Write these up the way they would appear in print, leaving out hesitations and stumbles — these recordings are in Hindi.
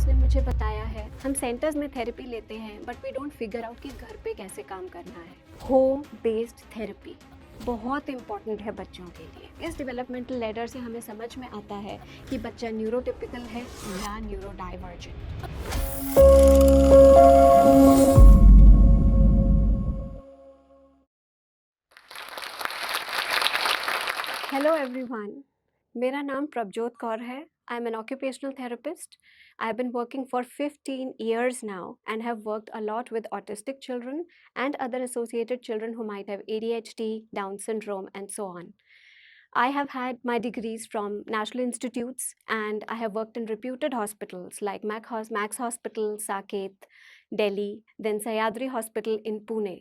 पेरेंट्स ने मुझे बताया है, हम सेंटर्स में थेरेपी लेते हैं but we don't figure out कि घर पे कैसे काम करना है। होम बेस्ड थेरेपी बहुत इंपॉर्टेंट है बच्चों के लिए। इस डेवलपमेंटल लैडर से हमें समझ में आता है कि बच्चा न्यूरोटिपिकल है या न्यूरो डाइवर्जेंट। हेलो एवरीवन, मेरा नाम प्रभजोत कौर है। I am an occupational therapist. I've been working for 15 years now and have worked a lot with autistic children and other associated children who might have ADHD, Down syndrome, and so on. I have had my degrees from national institutes and I have worked in reputed hospitals like Max Hospital, Saket, Delhi, then Sayadri Hospital in Pune.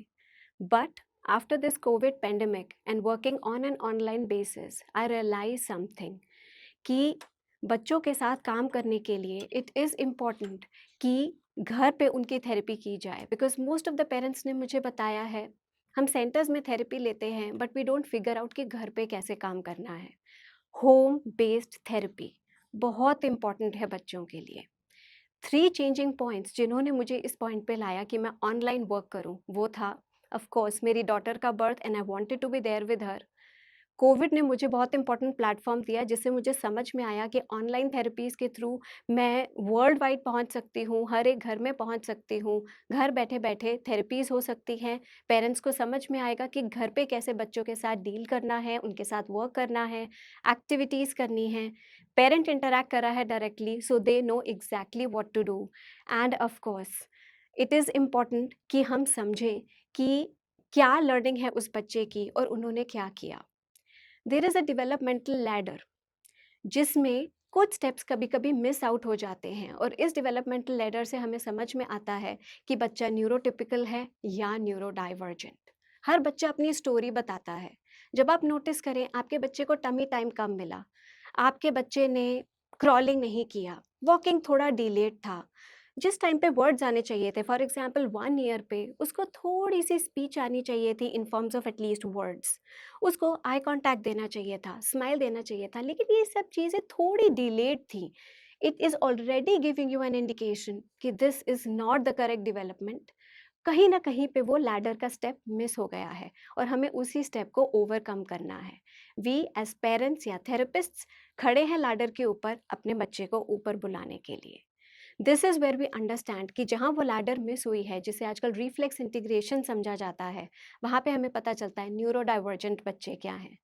But after this COVID pandemic and working on an online basis, I realized something कि बच्चों के साथ काम करने के लिए इट इज़ इम्पॉर्टेंट कि घर पे उनकी थेरेपी की जाए। Because most of the parents ने मुझे बताया है, हम सेंटर्स में थेरेपी लेते हैं but we don't figure out कि घर पे कैसे काम करना है। होम बेस्ड थेरेपी बहुत इम्पॉर्टेंट है बच्चों के लिए। 3 चेंजिंग पॉइंट्स जिन्होंने मुझे इस पॉइंट पे लाया कि मैं ऑनलाइन वर्क करूं, वो था ऑफ कोर्स मेरी डॉटर का birth and I wanted to be there with her. Covid ने मुझे बहुत इंपॉर्टेंट प्लेटफॉर्म दिया जिससे मुझे समझ में आया कि ऑनलाइन थेरेपीज़ के थ्रू मैं वर्ल्ड वाइड पहुंच सकती हूँ, हर एक घर में पहुंच सकती हूँ। घर बैठे-बैठे थेरेपीज़ हो सकती हैं। पेरेंट्स को समझ में आएगा कि घर पे कैसे बच्चों के साथ डील करना है, उनके साथ वर्क करना है, एक्टिविटीज़ करनी है। पेरेंट इंटरैक्ट कर रहा है directly so they know exactly what to do. And of course it is important कि हम समझें कि क्या लर्निंग है उस बच्चे की और उन्होंने क्या किया। There is a developmental ladder जिसमें कुछ स्टेप्स कभी-कभी मिस आउट हो जाते हैं और इस डेवलपमेंटल लैडर से हमें समझ में आता है कि बच्चा न्यूरोटिपिकल है या न्यूरो डाइवर्जेंट। हर बच्चा अपनी स्टोरी बताता है। जब आप नोटिस करें आपके बच्चे को टमी टाइम कम मिला, आपके बच्चे ने क्रॉलिंग नहीं किया, वॉकिंग थोड़ा डिलेड था, जिस टाइम पे वर्ड्स आने चाहिए थे, फॉर एग्जांपल 1 ईयर पे उसको थोड़ी सी स्पीच आनी चाहिए थी इन फॉर्म्स ऑफ एटलीस्ट वर्ड्स, उसको आई कांटेक्ट देना चाहिए था, स्माइल देना चाहिए था, लेकिन ये सब चीज़ें थोड़ी डिलेड थी। It is already giving you an indication कि this is not the correct development. कहीं न कहीं पे वो लैडर का स्टेप मिस हो गया है और हमें उसी स्टेप को ओवरकम करना है। वी एज़ पेरेंट्स या थेरेपिस्ट्स खड़े हैं लैडर के ऊपर अपने बच्चे को ऊपर बुलाने के लिए। This is where we understand कि जहाँ वो लैडर मिस हुई है, जिसे आजकल रिफ्लेक्स इंटीग्रेशन समझा जाता है, वहाँ पे हमें पता चलता है न्यूरो डाइवर्जेंट बच्चे क्या हैं।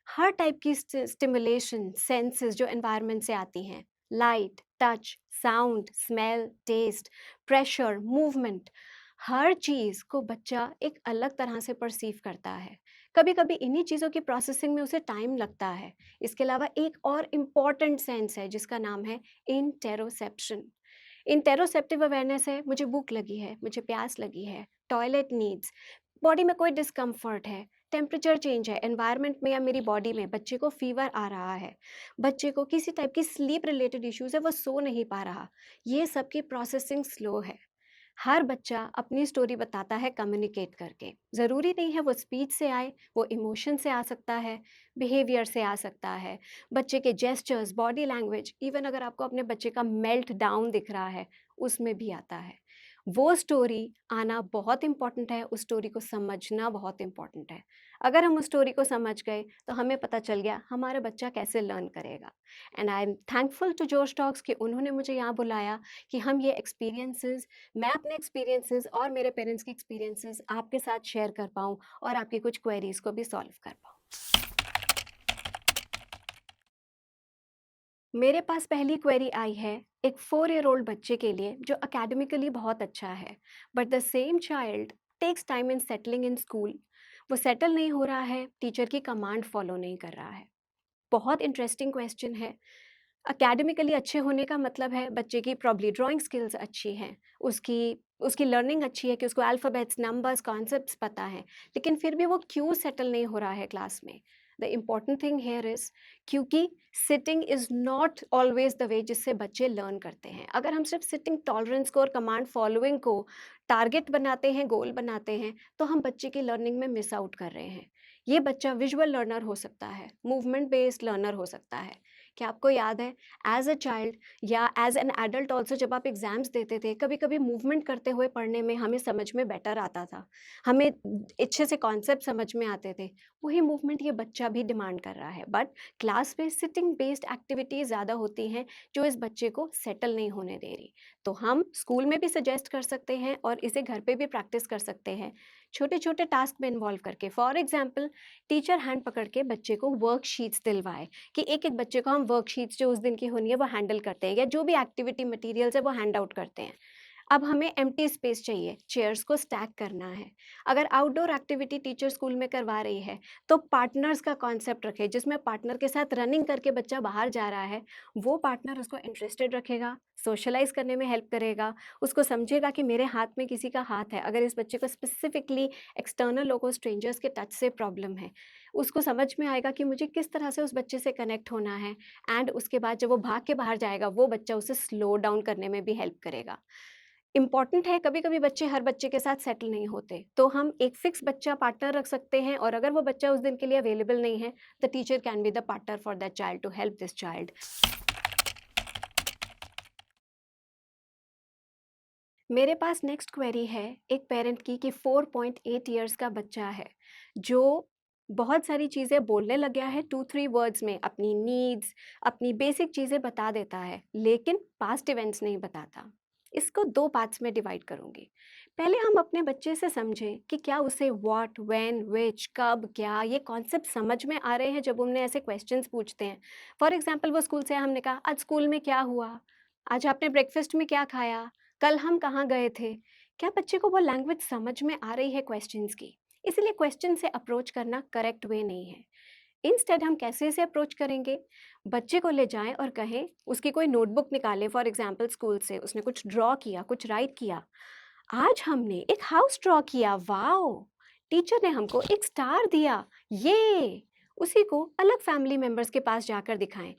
हर टाइप की स्टिमुलेशन सेंसेस जो एनवायरनमेंट से आती हैं, light, touch, sound, smell, taste, pressure, movement, हर चीज़ को बच्चा एक अलग तरह से परसीव करता है। कभी-कभी इन्हीं चीज़ों की प्रोसेसिंग में उसे टाइम लगता है। इसके अलावा एक और इम्पॉर्टेंट सेंस है जिसका नाम है इंटेरोसेप्शन। इंटेरोसेप्टिव अवेयरनेस है, मुझे भूख लगी है, मुझे प्यास लगी है, टॉयलेट नीड्स, बॉडी में कोई डिस्कम्फर्ट है, टेम्परेचर चेंज है एनवायरनमेंट में या मेरी बॉडी में, बच्चे को फीवर आ रहा है, बच्चे को किसी टाइप की स्लीप रिलेटेड इश्यूज है, वो सो नहीं पा रहा, ये सब की प्रोसेसिंग स्लो है। हर बच्चा अपनी स्टोरी बताता है कम्युनिकेट करके। ज़रूरी नहीं है वो स्पीच से आए, वो इमोशन से आ सकता है, बिहेवियर से आ सकता है, बच्चे के जेस्चर्स, बॉडी लैंग्वेज, इवन अगर आपको अपने बच्चे का मेल्ट डाउन दिख रहा है, उसमें भी आता है। वो स्टोरी आना बहुत इम्पॉर्टेंट है, उस स्टोरी को समझना बहुत इम्पॉर्टेंट है। अगर हम उस स्टोरी को समझ गए, तो हमें पता चल गया हमारा बच्चा कैसे लर्न करेगा। And I am thankful to Josh Talks कि उन्होंने मुझे यहाँ बुलाया कि हम ये एक्सपीरियंसेस, मैं अपने एक्सपीरियंसेस और मेरे पेरेंट्स के एक्सपीरियंसेस आपके साथ शेयर कर पाऊँ और आपकी कुछ क्वेरीज को भी सॉल्व कर पाऊँ। मेरे पास पहली क्वेरी आई है एक 4 ईयर ओल्ड बच्चे के लिए जो अकेडमिकली बहुत अच्छा है, but the same child takes time in settling in school. वो सेटल नहीं हो रहा है, टीचर की कमांड फॉलो नहीं कर रहा है। बहुत इंटरेस्टिंग क्वेश्चन है। एकेडमिकली अच्छे होने का मतलब है बच्चे की प्रॉब्ली ड्राइंग स्किल्स अच्छी हैं, उसकी उसकी लर्निंग अच्छी है कि उसको अल्फ़ाबेट्स, नंबर्स, कॉन्सेप्ट्स पता हैं, लेकिन फिर भी वो क्यों सेटल नहीं हो रहा है क्लास में? The important thing here is क्योंकि sitting is not always the way जिससे बच्चे लर्न करते हैं। अगर हम सिर्फ सिटिंग टॉलरेंस को और कमांड फॉलोइंग को टारगेट बनाते हैं, गोल बनाते हैं, तो हम बच्चे की लर्निंग में मिस आउट कर रहे हैं। ये बच्चा विजुअल लर्नर हो सकता है, मूवमेंट बेस्ड लर्नर हो सकता है, क्या आपको याद है एज अ चाइल्ड या एज एन एडल्ट ऑल्सो जब आप एग्जाम्स देते थे, कभी कभी मूवमेंट करते हुए पढ़ने में हमें समझ में बेटर आता था, हमें अच्छे से कॉन्सेप्ट समझ में आते थे। वही मूवमेंट ये बच्चा भी डिमांड कर रहा है, but class based sitting based activities ज़्यादा होती हैं जो इस बच्चे को सेटल नहीं होने दे रही। तो हम स्कूल में भी सजेस्ट कर सकते हैं और इसे घर पे भी प्रैक्टिस कर सकते हैं, छोटे छोटे टास्क में इन्वॉल्व करके। फॉर एग्जाम्पल, टीचर हैंड पकड़ के बच्चे को वर्कशीट्स दिलवाए कि एक एक बच्चे को हम वर्कशीट्स जो उस दिन की होनी है वो हैंडल करते हैं, या जो भी एक्टिविटी मटेरियल्स है वो हैंड आउट करते हैं। अब हमें एम्प्टी स्पेस चाहिए, चेयर्स को स्टैक करना है। अगर आउटडोर एक्टिविटी टीचर स्कूल में करवा रही है तो पार्टनर्स का कॉन्सेप्ट रखे, जिसमें पार्टनर के साथ रनिंग करके बच्चा बाहर जा रहा है, वो पार्टनर उसको इंटरेस्टेड रखेगा, सोशलाइज करने में हेल्प करेगा, उसको समझेगा कि मेरे हाथ में किसी का हाथ है। अगर इस बच्चे को स्पेसिफिकली एक्सटर्नल लोगों, स्ट्रेंजर्स के टच से प्रॉब्लम है, उसको समझ में आएगा कि मुझे किस तरह से उस बच्चे से कनेक्ट होना है। एंड उसके बाद जब वो भाग के बाहर जाएगा, वो बच्चा उसे स्लो डाउन करने में भी हेल्प करेगा। इम्पॉर्टेंट है, कभी-कभी बच्चे हर बच्चे के साथ सेटल नहीं होते, तो हम एक फिक्स बच्चा पार्टनर रख सकते हैं, और अगर वो बच्चा उस दिन के लिए अवेलेबल नहीं है, the teacher can be the partner for that child to help this child. मेरे पास नेक्स्ट क्वेरी है एक पेरेंट की कि 4.8 इयर्स का बच्चा है जो बहुत सारी चीज़ें बोलने लग गया है, 2-3 वर्ड्स में अपनी नीड्स, अपनी बेसिक चीज़ें बता देता है, लेकिन पास्ट इवेंट्स नहीं बताता। इसको दो पार्ट्स में डिवाइड करूँगी। पहले हम अपने बच्चे से समझें कि क्या उसे व्हाट, व्हेन, व्हिच, कब, क्या, ये कॉन्सेप्ट समझ में आ रहे हैं जब उन्हें ऐसे क्वेश्चंस पूछते हैं। फॉर एग्जांपल, वो स्कूल से आया, हमने कहा आज स्कूल में क्या हुआ, आज आपने ब्रेकफास्ट में क्या खाया, कल हम कहाँ गए थे। क्या बच्चे को वो लैंग्वेज समझ में आ रही है क्वेश्चंस की? इसीलिए क्वेश्चन से अप्रोच करना करेक्ट वे नहीं है। इंस्टेड हम कैसे इसे अप्रोच करेंगे? बच्चे को ले जाएं और कहें, उसकी कोई नोटबुक निकालें, फॉर एग्जांपल स्कूल से उसने कुछ ड्रॉ किया, कुछ राइट किया। आज हमने एक हाउस ड्रॉ किया, वाओ! टीचर ने हमको एक स्टार दिया, ये! उसी को अलग फैमिली मेंबर्स के पास जाकर दिखाएं।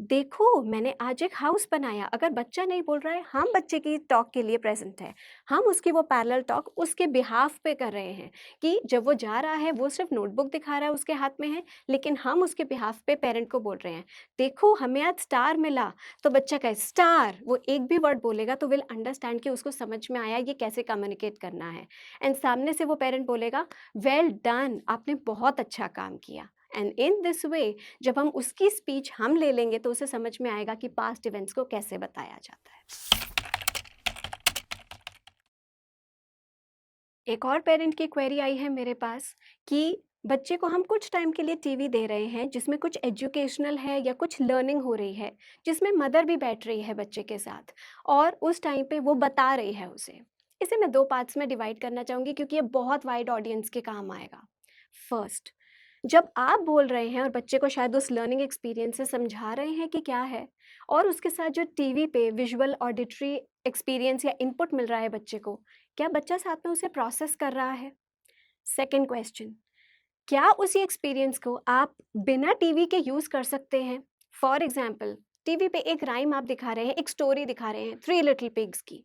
देखो, मैंने आज एक हाउस बनाया। अगर बच्चा नहीं बोल रहा है, हम बच्चे की टॉक के लिए प्रेजेंट है। हम उसकी वो पैरेलल टॉक उसके बिहाफ पे कर रहे हैं कि जब वो जा रहा है, वो सिर्फ नोटबुक दिखा रहा है, उसके हाथ में है, लेकिन हम उसके बिहाफ पे पेरेंट को बोल रहे हैं, देखो हमें आज स्टार मिला। तो बच्चा कहे स्टार, वो एक भी वर्ड बोलेगा तो विल अंडरस्टैंड कि उसको समझ में आया ये कैसे कम्युनिकेट करना है। एंड सामने से वो पेरेंट बोलेगा, वेल डन, आपने बहुत अच्छा काम किया। एंड इन दिस वे जब हम उसकी स्पीच हम ले लेंगे तो उसे समझ में आएगा कि पास्ट इवेंट्स को कैसे बताया जाता है। एक और पेरेंट की क्वेरी आई है मेरे पास कि बच्चे को हम कुछ टाइम के लिए टीवी दे रहे हैं जिसमें कुछ एजुकेशनल है या कुछ लर्निंग हो रही है, जिसमें मदर भी बैठ रही है बच्चे के साथ, और उस टाइम पे वो बता रही है उसे। इसे मैं दो पार्ट्स में डिवाइड करना चाहूँगी क्योंकि ये बहुत वाइड ऑडियंस के काम आएगा। फर्स्ट, जब आप बोल रहे हैं और बच्चे को शायद उस लर्निंग एक्सपीरियंस से समझा रहे हैं कि क्या है, और उसके साथ जो टीवी पे विजुअल ऑडिटरी एक्सपीरियंस या इनपुट मिल रहा है बच्चे को, क्या बच्चा साथ में उसे प्रोसेस कर रहा है? सेकंड क्वेश्चन, क्या उसी एक्सपीरियंस को आप बिना टीवी के यूज़ कर सकते हैं? फॉर एग्जाम्पल, टीवी पे एक राइम आप दिखा रहे हैं, एक स्टोरी दिखा रहे हैं, थ्री लिटिल पिग्स की।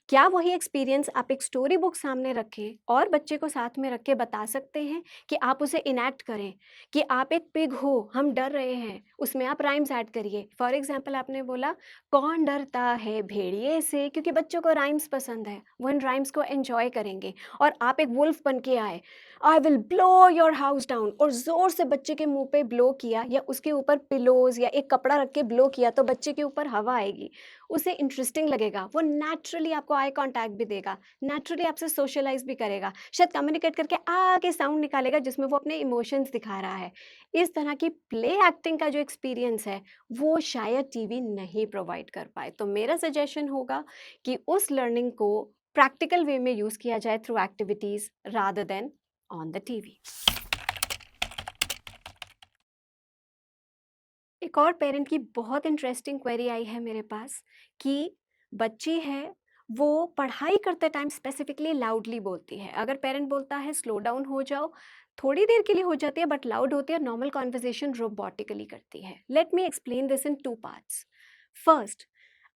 क्या वही एक्सपीरियंस आप एक स्टोरी बुक सामने रखें और बच्चे को साथ में रख के बता सकते हैं कि आप उसे इनैक्ट करें कि आप एक पिग हो, हम डर रहे हैं, उसमें आप राइम्स ऐड करिए। फॉर एग्जांपल, आपने बोला कौन डरता है भेड़िए से, क्योंकि बच्चों को राइम्स पसंद है, वो इन राइम्स को एंजॉय करेंगे। और आप एक वुल्फ बन के आए, I will blow your house down, और ज़ोर से बच्चे के मुंह पे ब्लो किया, या उसके ऊपर पिलोज या एक कपड़ा रख के ब्लो किया, तो बच्चे के ऊपर हवा आएगी, उसे इंटरेस्टिंग लगेगा, वो नेचुरली आपको आई कांटेक्ट भी देगा, नेचुरली आपसे सोशलाइज भी करेगा, शायद कम्युनिकेट करके आगे साउंड निकालेगा जिसमें वो अपने इमोशंस दिखा रहा है। इस तरह की प्ले एक्टिंग का जो एक्सपीरियंस है वो शायद टीवी नहीं प्रोवाइड कर पाए। तो मेरा सजेशन होगा कि उस लर्निंग को प्रैक्टिकल वे में यूज़ किया जाए through activities rather than on the TV. एक और पेरेंट की बहुत इंटरेस्टिंग क्वेरी आई है मेरे पास कि बच्ची है, वो पढ़ाई करते टाइम स्पेसिफिकली लाउडली बोलती है। अगर पेरेंट बोलता है स्लो डाउन हो जाओ, थोड़ी देर के लिए हो जाती है बट लाउड होती है, नॉर्मल कॉन्वर्जेशन रोबोटिकली करती है। Let me explain this in two parts. First,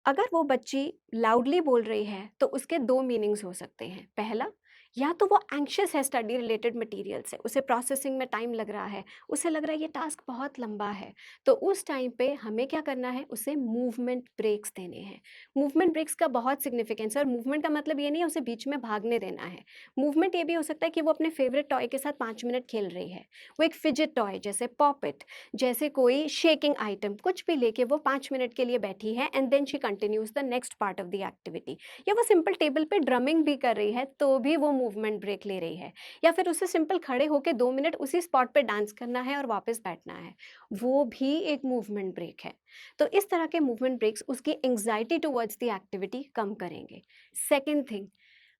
अगर वो बच्ची लाउडली बोल रही है तो उसके दो मीनिंग्स हो सकते हैं। पहला, या तो वो एंग्शियस है स्टडी रिलेटेड मटेरियल से, उसे प्रोसेसिंग में टाइम लग रहा है, उसे लग रहा है ये टास्क बहुत लंबा है, तो उस टाइम पे हमें क्या करना है, उसे मूवमेंट ब्रेक्स देने हैं। मूवमेंट ब्रेक्स का बहुत सिग्निफिकेंस है, और मूवमेंट का मतलब ये नहीं है उसे बीच में भागने देना है। मूवमेंट ये भी हो सकता है कि वो अपने फेवरेट टॉय के साथ 5 मिनट खेल रही है, वो एक फिजिट टॉय जैसे पॉपेट, जैसे कोई शेकिंग आइटम कुछ भी लेके वो 5 मिनट के लिए बैठी है, and then she continues the next part of the activity. या वो सिंपल टेबल पे ड्रमिंग भी कर रही है तो भी वो मूवमेंट ब्रेक ले रही है। या फिर उसे सिंपल खड़े होकर 2 मिनट उसी स्पॉट पे डांस करना है और वापस बैठना है, वो भी एक मूवमेंट ब्रेक है। तो इस तरह के मूवमेंट ब्रेक्स उसकी एंग्जाइटी टुवर्ड्स द एक्टिविटी कम करेंगे। सेकेंड थिंग,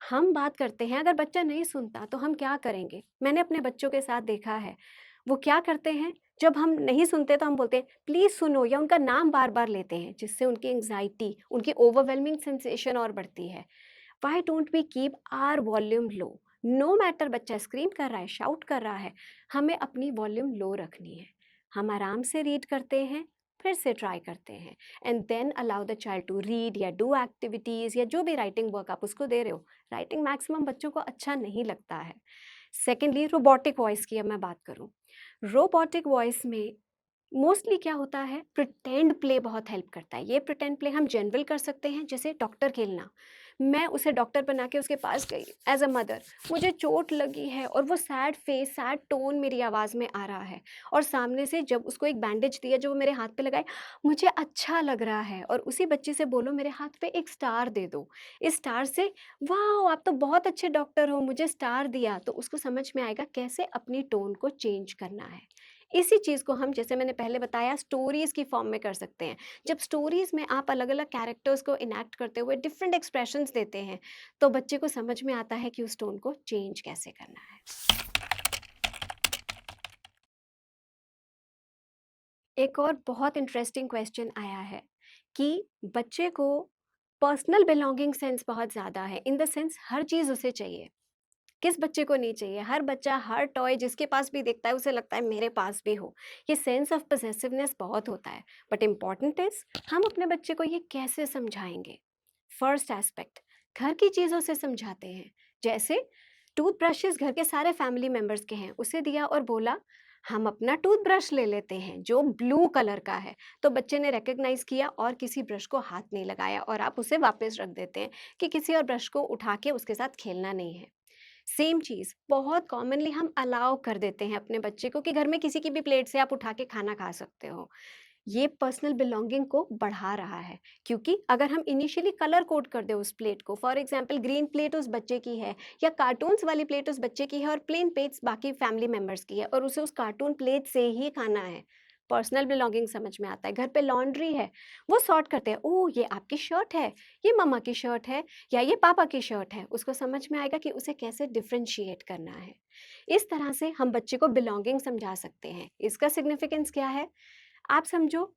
हम बात करते हैं अगर बच्चा नहीं सुनता तो हम क्या करेंगे। मैंने अपने बच्चों के साथ देखा है, वो क्या करते हैं, जब हम नहीं सुनते तो हम बोलते हैं प्लीज़ सुनो, या उनका नाम बार बार लेते हैं, जिससे उनकी एंग्जाइटी, उनकी ओवरवेलमिंग सेंसेशन और बढ़ती है। Why don't we keep our volume low. No matter बच्चा स्क्रीम कर रहा है, शाउट कर रहा है, हमें अपनी वॉल्यूम लो रखनी है। हम आराम से रीड करते हैं, फिर से ट्राई करते हैं, and then allow the child to read या डू एक्टिविटीज़ या जो भी राइटिंग वर्क आप उसको दे रहे हो। राइटिंग मैक्सिमम बच्चों को अच्छा नहीं लगता है। सेकेंडली, रोबोटिक वॉइस की अब मैं बात करूँ, रोबोटिक वॉइस में मोस्टली क्या होता है, प्रिटेंड प्ले बहुत हेल्प करता है। ये प्रिटेंड प्ले हम जनरल कर सकते हैं, जैसे डॉक्टर खेलना। मैं उसे डॉक्टर बना के उसके पास गई एज अ मदर, मुझे चोट लगी है और वो सैड फेस, सैड टोन मेरी आवाज़ में आ रहा है, और सामने से जब उसको एक बैंडेज दिया जो वो मेरे हाथ पे लगाए, मुझे अच्छा लग रहा है, और उसी बच्चे से बोलो मेरे हाथ पे एक स्टार दे दो, इस स्टार से वाह आप तो बहुत अच्छे डॉक्टर हो, मुझे स्टार दिया, तो उसको समझ में आएगा कैसे अपनी टोन को चेंज करना है। इसी चीज़ को हम, जैसे मैंने पहले बताया, स्टोरीज़ की फॉर्म में कर सकते हैं। जब स्टोरीज़ में आप अलग-अलग कैरेक्टर्स को इनैक्ट करते हुए डिफरेंट एक्सप्रेशंस देते हैं, तो बच्चे को समझ में आता है कि उस टोन को चेंज कैसे करना है। एक और बहुत इंटरेस्टिंग क्वेश्चन आया है कि बच्चे को पर्सनल बिलॉन्गिंग सेंस बहुत ज़्यादा है, इन द सेंस हर चीज़ उसे चाहिए। किस बच्चे को नहीं चाहिए? हर बच्चा हर टॉय जिसके पास भी देखता है उसे लगता है मेरे पास भी हो। ये सेंस ऑफ पोसेसिवनेस बहुत होता है। बट इम्पॉर्टेंट इज हम अपने बच्चे को ये कैसे समझाएंगे। फर्स्ट एस्पेक्ट, घर की चीज़ों से समझाते हैं। जैसे टूथब्रशेस घर के सारे फैमिली मेंबर्स के हैं, उसे दिया और बोला हम अपना टूथब्रश ले लेते हैं जो ब्लू कलर का है, तो बच्चे ने रिकग्नाइज किया और किसी ब्रश को हाथ नहीं लगाया, और आप उसे वापस रख देते हैं कि किसी और ब्रश को उठा के उसके साथ खेलना नहीं है। सेम चीज़ बहुत कॉमनली हम अलाउ कर देते हैं अपने बच्चे को कि घर में किसी की भी प्लेट से आप उठा के खाना खा सकते हो। ये पर्सनल बिलोंगिंग को बढ़ा रहा है, क्योंकि अगर हम इनिशियली कलर कोड कर दे उस प्लेट को, फॉर एग्जांपल ग्रीन प्लेट उस बच्चे की है या कार्टून्स वाली प्लेट उस बच्चे की है और प्लेन प्लेट्स बाकी फैमिली मेंबर्स की है, और उसे उस कार्टून प्लेट से ही खाना है, पर्सनल बिलोंगिंग समझ में आता है। घर पे लॉन्ड्री है, वो सॉर्ट करते हैं, ओह ये आपकी शर्ट है, ये मम्मा की शर्ट है, या ये पापा की शर्ट है, उसको समझ में आएगा कि उसे कैसे डिफ्रेंशिएट करना है। इस तरह से हम बच्चे को बिलोंगिंग समझा सकते हैं। इसका सिग्निफिकेंस क्या है, आप समझो,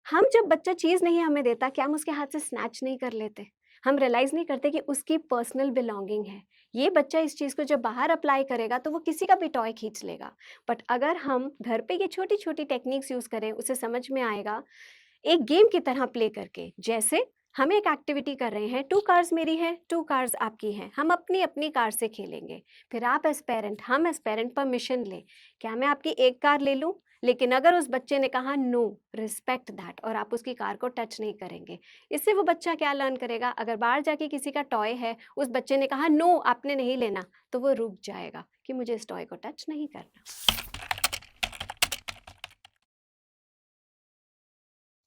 हम जब बच्चा चीज़ नहीं हमें देता, क्या हम उसके हाथ से स्नैच नहीं कर लेते? हम रियलाइज़ नहीं करते कि उसकी पर्सनल बिलॉन्गिंग है। ये बच्चा इस चीज़ को जब बाहर अप्लाई करेगा तो वो किसी का भी टॉय खींच लेगा। बट अगर हम घर पे ये छोटी-छोटी टेक्निक्स यूज़ करें, उसे समझ में आएगा, एक गेम की तरह प्ले करके। जैसे हम एक एक्टिविटी कर रहे हैं, 2 कार्स मेरी है, 2 कार्स आपकी हैं, हम अपनी-अपनी कार से खेलेंगे। फिर आप एज़ पेरेंट, हम एज़ पेरेंट परमिशन लें, क्या मैं आपकी एक कार ले लूँ? लेकिन अगर उस बच्चे ने कहा नो, रिस्पेक्ट दैट, और आप उसकी कार को टच नहीं करेंगे। इससे वो बच्चा क्या लर्न करेगा, अगर बाहर जाके किसी का टॉय है, उस बच्चे ने कहा नो आपने नहीं लेना, तो वो रुक जाएगा कि मुझे इस टॉय को टच नहीं करना।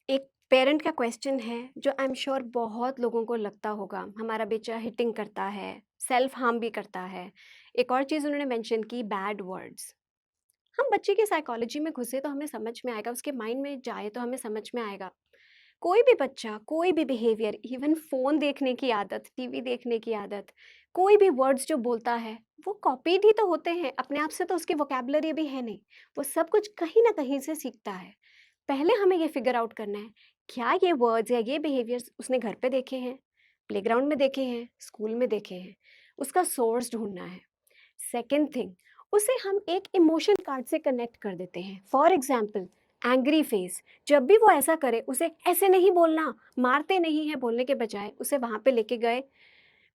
एक पेरेंट का क्वेश्चन है जो आई एम श्योर बहुत लोगों को लगता होगा, हमारा बच्चा हिटिंग करता है, सेल्फ हार्म भी करता है। एक और चीज़ उन्होंने मेंशन की, बैड वर्ड्स। हम बच्चे की साइकोलॉजी में घुसे तो हमें समझ में आएगा, उसके माइंड में जाए तो हमें समझ में आएगा। कोई भी बच्चा, कोई भी बिहेवियर, इवन फ़ोन देखने की आदत, टीवी देखने की आदत, कोई भी वर्ड्स जो बोलता है, वो कॉपीड ही तो होते हैं, अपने आप से तो उसकी वोकैब्युलरी भी है नहीं। वो सब कुछ कहीं न कहीं से सीखता है। पहले हमें ये फिगर आउट करना है, क्या ये वर्ड्स या ये बिहेवियर्स उसने घर पे देखे हैं, प्लेग्राउंड में देखे हैं, स्कूल में देखे हैं? उसका सोर्स ढूँढना है। सेकंड थिंग, उसे हम एक इमोशन कार्ड से कनेक्ट कर देते हैं। फॉर एग्जाम्पल, एंग्री फेस, जब भी वो ऐसा करे उसे ऐसे नहीं बोलना, मारते नहीं है बोलने के बजाय उसे वहाँ पे लेके गए,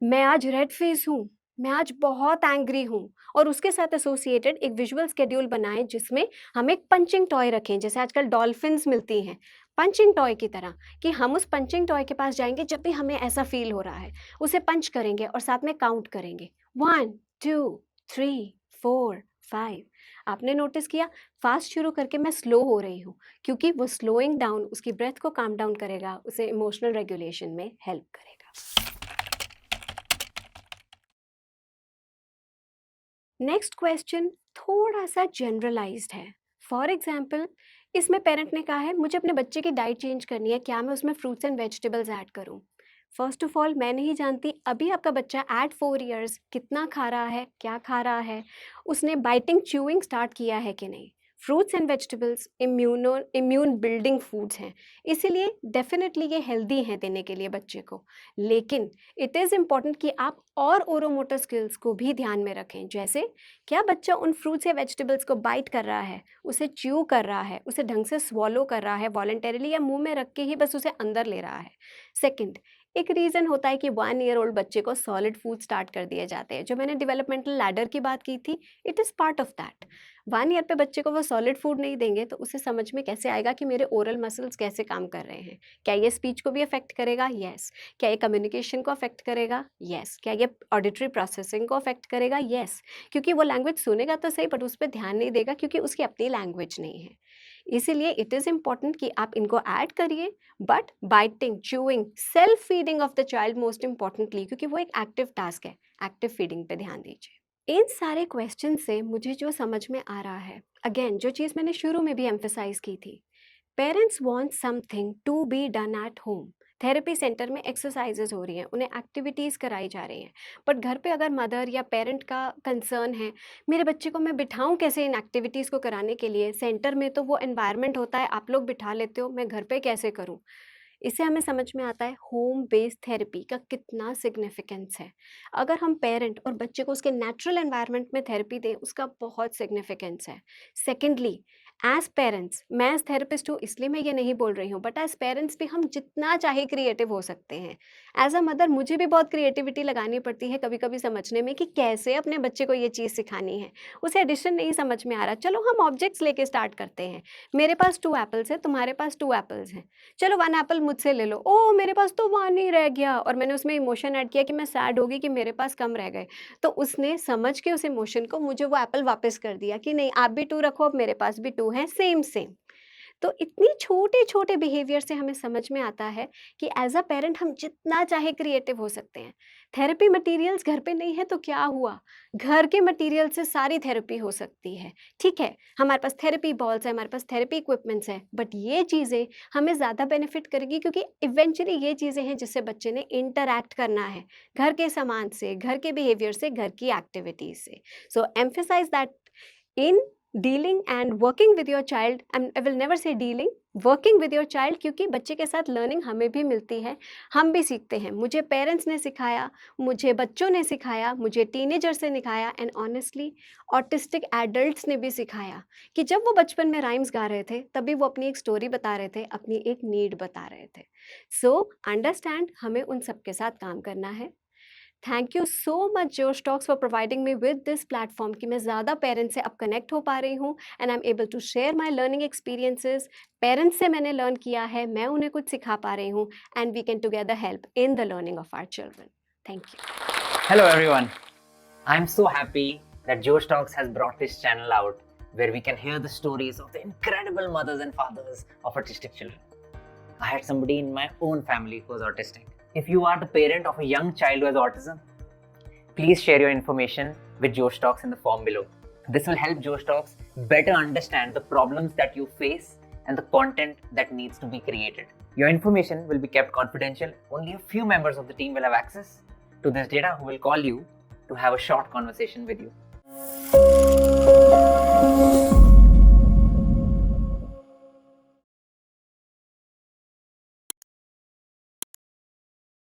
मैं आज रेड फेस हूँ, मैं आज बहुत एंग्री हूँ, और उसके साथ एसोसिएटेड एक विजुअल स्केड्यूल बनाएं जिसमें हम एक पंचिंग टॉय रखें, जैसे आजकल डॉल्फिन्स मिलती हैं पंचिंग टॉय की तरह, कि हम उस पंचिंग टॉय के पास जाएंगे जब भी हमें ऐसा फील हो रहा है, उसे पंच करेंगे और साथ में काउंट करेंगे 1 2 3 4 5। आपने नोटिस किया, फास्ट शुरू करके मैं स्लो हो रही हूँ, क्योंकि वो स्लोइंग डाउन उसकी ब्रेथ को काम डाउन करेगा, उसे इमोशनल रेगुलेशन में हेल्प करेगा। नेक्स्ट क्वेश्चन थोड़ा सा जनरलाइज्ड है। फॉर एग्जाम्पल, इसमें पेरेंट ने कहा है मुझे अपने बच्चे की डाइट चेंज करनी है, क्या मैं उसमें फ्रूट्स एंड वेजिटेबल्स ऐड करूं? फर्स्ट ऑफ ऑल, मैं नहीं जानती अभी आपका बच्चा एट 4 ईयर्स कितना खा रहा है, क्या खा रहा है, उसने बाइटिंग च्यूइंग स्टार्ट किया है कि नहीं। Fruits and vegetables immune building foods हैं, इसीलिए डेफिनेटली ये हेल्दी हैं देने के लिए बच्चे को। लेकिन इट इज़ इम्पॉर्टेंट कि आप और ओरोमोटर स्किल्स को भी ध्यान में रखें, जैसे क्या बच्चा उन फ्रूट्स या वेजिटेबल्स को बाइट कर रहा है, उसे च्यू कर रहा है, उसे ढंग से स्वॉलो कर रहा है वॉलंटरीली, या मुंह में रख के ही बस उसे अंदर ले रहा है। सेकंड, एक रीज़न होता है कि 1 ईयर ओल्ड बच्चे को सॉलिड फूड स्टार्ट कर दिए जाते हैं। जो मैंने डेवलपमेंटल लैडर की बात की थी, it is part of that. 1 year पे बच्चे को वो सॉलिड फूड नहीं देंगे तो उसे समझ में कैसे आएगा कि मेरे ओरल मसल्स कैसे काम कर रहे हैं। क्या ये स्पीच को भी अफेक्ट करेगा? यस। क्या ये कम्युनिकेशन को अफेक्ट करेगा? यस। क्या ये ऑडिटरी प्रोसेसिंग को अफेक्ट करेगा? यस। क्योंकि वो लैंग्वेज सुनेगा तो सही, बट उस पर ध्यान नहीं देगा क्योंकि उसकी अपनी लैंग्वेज नहीं है। इसीलिए इट इज़ इम्पॉर्टेंट कि आप इनको ऐड करिए, but biting, chewing, self feeding of the child most importantly, क्योंकि वो एक एक्टिव टास्क है। एक्टिव फीडिंग पे ध्यान दीजिए। इन सारे क्वेश्चन से मुझे जो समझ में आ रहा है, अगेन जो चीज़ मैंने शुरू में भी एम्फेसाइज की थी, parents want something to be done at home. Therapy center में एक्सरसाइजेज हो रही हैं, उन्हें एक्टिविटीज़ कराई जा रही हैं, बट घर पे अगर मदर या पेरेंट का कंसर्न है मेरे बच्चे को मैं बिठाऊं कैसे इन एक्टिविटीज़ को कराने के लिए, सेंटर में तो वो एनवायरनमेंट होता है, आप लोग बिठा लेते हो, मैं घर पे कैसे करूं? इससे हमें समझ में आता है होम बेस्ड थेरेपी का कितना सिग्निफिकेंस है। अगर हम पेरेंट और बच्चे को उसके नेचुरल एनवायरनमेंट में थेरेपी दें, उसका बहुत सिग्निफिकेंस है। सेकेंडली, एज पेरेंट्स, मैं एज थेरेपिस्ट हूँ इसलिए मैं ये नहीं बोल रही हूँ, बट एज पेरेंट्स भी हम जितना चाहे क्रिएटिव हो सकते हैं। एज अ मदर मुझे भी बहुत क्रिएटिविटी लगानी पड़ती है कभी कभी समझने में कि कैसे अपने बच्चे को ये चीज़ सिखानी है। उसे एडिशन नहीं समझ में आ रहा, चलो हम ऑब्जेक्ट्स लेके स्टार्ट करते हैं। मेरे पास 2 एप्पल्स है, तुम्हारे पास 2 एप्पल्स हैं, चलो 1 एप्पल मुझसे ले लो। ओह! मेरे पास तो 1 ही रह गया, और मैंने उसमें इमोशन ऐड किया कि मैं सैड हो गई कि मेरे पास कम रह गए। तो उसने समझ के उस इमोशन को मुझे वो एप्पल वापस कर दिया कि नहीं आप भी 2 रखो, अब मेरे पास भी 2 हैं, सेम सेम। तो इतनी छोटे-छोटे बिहेवियर से हमें समझ में आता है कि एज़ अ पेरेंट हम जितना चाहे क्रिएटिव हो सकते हैं। थेरेपी मटेरियल्स घर पे नहीं है तो क्या हुआ? घर के मटेरियल से सारी थेरेपी हो सकती है। ठीक है, हमारे पास थेरेपी बॉल्स है, हमारे पास थेरेपी इक्विपमेंट्स हैं, बट ये चीज़ें हमें ज़्यादा बेनिफिट करेगी क्योंकि इवेंचुअली ये चीज़ें हैं जिससे बच्चे ने इंटरैक्ट करना है, घर के सामान से, घर के बिहेवियर से, घर की एक्टिविटीज़ से। So emphasize that in dealing and working with your child, and I will never say dealing, working with your child, क्योंकि बच्चे के साथ लर्निंग हमें भी मिलती है, हम भी सीखते हैं। मुझे पेरेंट्स ने सिखाया, मुझे बच्चों ने सिखाया, मुझे टीनेजर से सिखाया, एंड ऑनेस्टली ऑटिस्टिक एडल्ट्स ने भी सिखाया कि जब वो बचपन में राइम्स गा रहे थे तभी वो अपनी एक स्टोरी बता रहे थे, अपनी एक नीड बता रहे थे। सो अंडरस्टैंड, हमें उन सबके साथ काम करना है। थैंक यू सो मच जोश talks for providing me with this platform कि मैं ज़्यादा पेरेंट्स से अब कनेक्ट हो पा रही हूँ, and I am able to share my learning experiences. Parents से मैंने लर्न किया है, मैं उन्हें कुछ सिखा पा रही हूँ, and we can together help in the learning of our children. Thank you. Hello everyone. I'm so happy that Josh Talks has brought this channel out where we can hear the stories of the incredible mothers and fathers of autistic children. I had somebody in my own family who was autistic. If you are the parent of a young child who has autism, please share your information with Josh Talks in the form below. This will help Josh Talks better understand the problems that you face and the content that needs to be created. Your information will be kept confidential. Only a few members of the team will have access to this data, who will call you to have a short conversation with you.